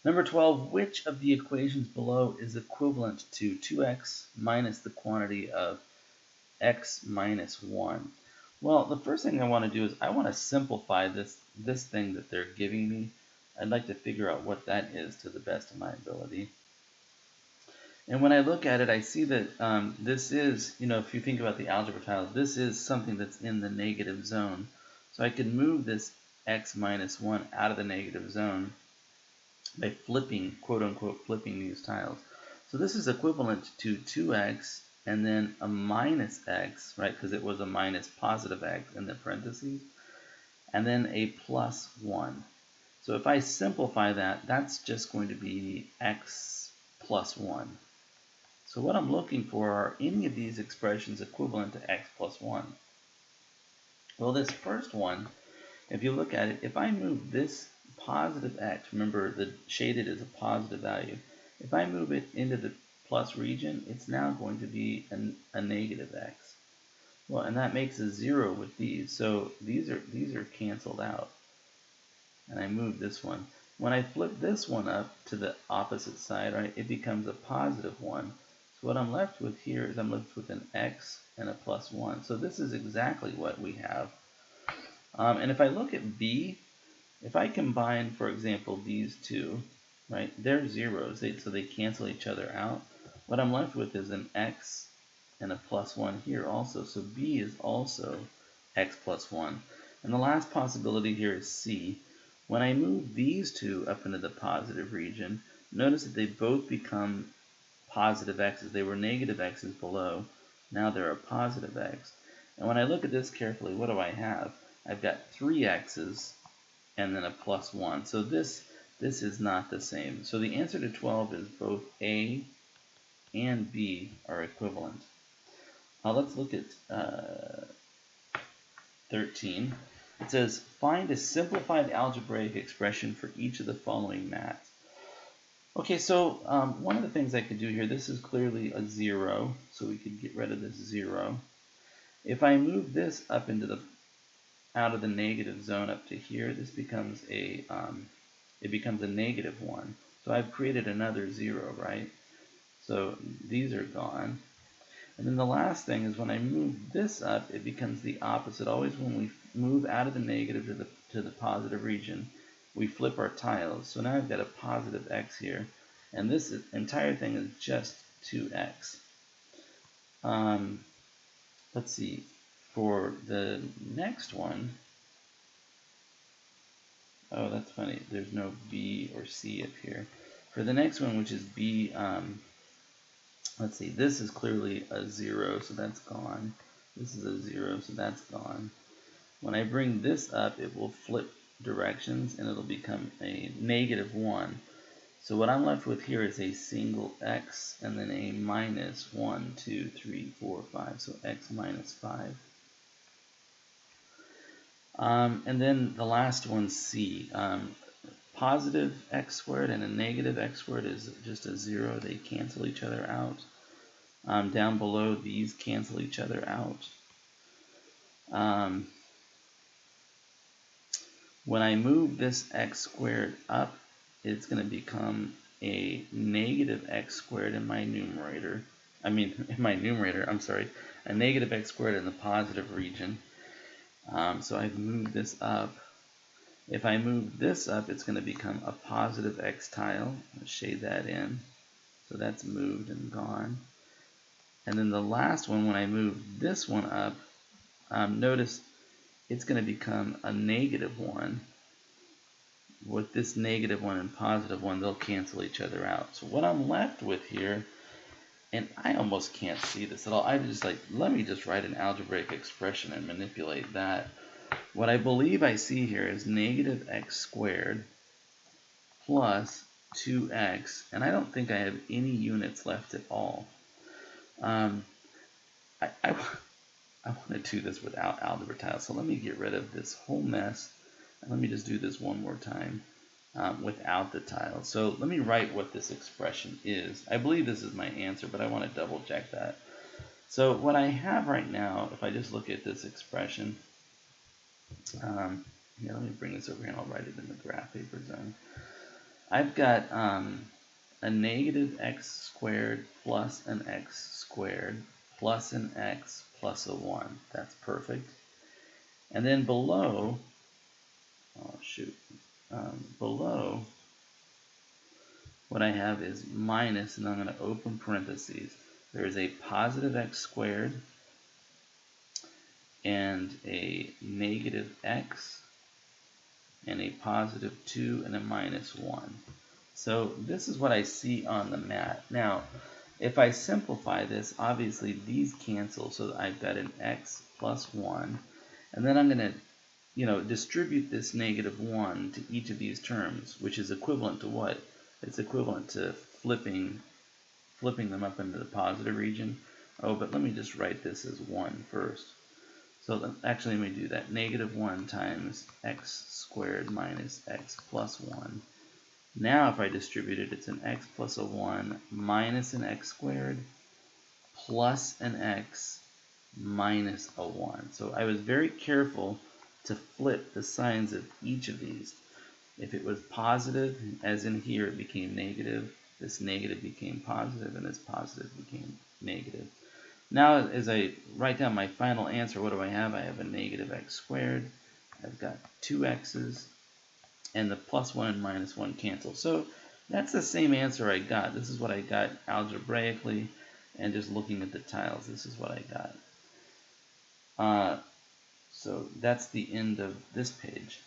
Number 12, which of the equations below is equivalent to 2x minus the quantity of x minus 1? Well, the first thing I want to do is I want to simplify this thing that they're giving me. I'd like to figure out what that is to the best of my ability. And when I look at it, I see that this is, if you think about the algebra tiles, this is something that's in the negative zone. So I could move this x minus 1 out of the negative zone by flipping, quote unquote, flipping these tiles. So this is equivalent to 2x and then a minus x, right, because it was a minus positive x in the parentheses, and then a plus 1. So if I simplify that, that's just going to be x plus 1. So what I'm looking for are any of these expressions equivalent to x plus 1. Well, this first one, if you look at it, if I move this positive x, remember the shaded is a positive value, if I move it into the plus region, it's now going to be a negative x. Well, and that makes a 0 with these, so these are canceled out. And I move this one. When I flip this one up to the opposite side, right, it becomes a positive 1. So what I'm left with here is I'm left with an x and a plus 1. So this is exactly what we have. And if I look at b, if I combine, for example, these two, right, they're zeros, so they cancel each other out. What I'm left with is an x and a plus 1 here also. So b is also x plus 1. And the last possibility here is c. When I move these two up into the positive region, notice that they both become positive x's. They were negative x's below. Now they're a positive x. And when I look at this carefully, what do I have? I've got 3 x's and then a plus 1. So this is not the same. So the answer to 12 is both A and B are equivalent. Now let's look at 13. It says, find a simplified algebraic expression for each of the following mats. Okay, so one of the things I could do here, this is clearly a 0, so we could get rid of this 0. If I move this up into the out of the negative zone up to here, this becomes a negative 1. So I've created another 0, right? So these are gone. And then the last thing is when I move this up, it becomes the opposite. Always when we move out of the negative to the positive region, we flip our tiles. So now I've got a positive x here, and this entire thing is just 2x. Let's see. For the next one, oh, that's funny. There's no B or C up here. For the next one, which is B, let's see. This is clearly a 0, so that's gone. This is a 0, so that's gone. When I bring this up, it will flip directions, and it'll become a negative 1. So what I'm left with here is a single x, and then a minus 1, 2, 3, 4, 5. So x minus 5. And then the last one, C. Positive x squared and a negative x squared is just a 0. They cancel each other out. Down below, these cancel each other out. When I move this x squared up, it's going to become a negative x squared in my numerator. A negative x squared in the positive region. So I've moved this up. If I move this up, it's going to become a positive x tile. Let's shade that in. So that's moved and gone. And then the last one, when I move this one up, notice it's going to become a negative 1. With this negative 1 and positive 1, they'll cancel each other out. So what I'm left with here, and I almost can't see this at all. I just let me just write an algebraic expression and manipulate that. What I believe I see here is negative x squared plus 2x, and I don't think I have any units left at all. I want to do this without algebra tiles, so let me get rid of this whole mess, and let me just do this one more time without the tiles. So let me write what this expression is. I believe this is my answer, but I want to double check that. So what I have right now, if I just look at this expression, let me bring this over here and I'll write it in the graph paper zone. I've got a negative x squared plus an x squared plus an x plus a 1. That's perfect. And then below, oh shoot, below what I have is minus, and I'm going to open parentheses. There is a positive x squared and a negative x and a positive 2 and a minus 1. So this is what I see on the mat. Now, if I simplify this, obviously these cancel, so I've got an x plus 1, and then I'm going to distribute this negative 1 to each of these terms, which is equivalent to what? It's equivalent to flipping them up into the positive region. Oh, but let me just write this as 1 first. So actually, let me do that. Negative 1 times x squared minus x plus 1. Now if I distribute it, it's an x plus a 1 minus an x squared plus an x minus a 1. So I was very careful to flip the signs of each of these. If it was positive, as in here, it became negative. This negative became positive, and this positive became negative. Now, as I write down my final answer, what do I have? I have a negative x squared. I've got 2 x's, and the plus 1 and minus 1 cancel. So that's the same answer I got. This is what I got algebraically, and just looking at the tiles, this is what I got. So that's the end of this page.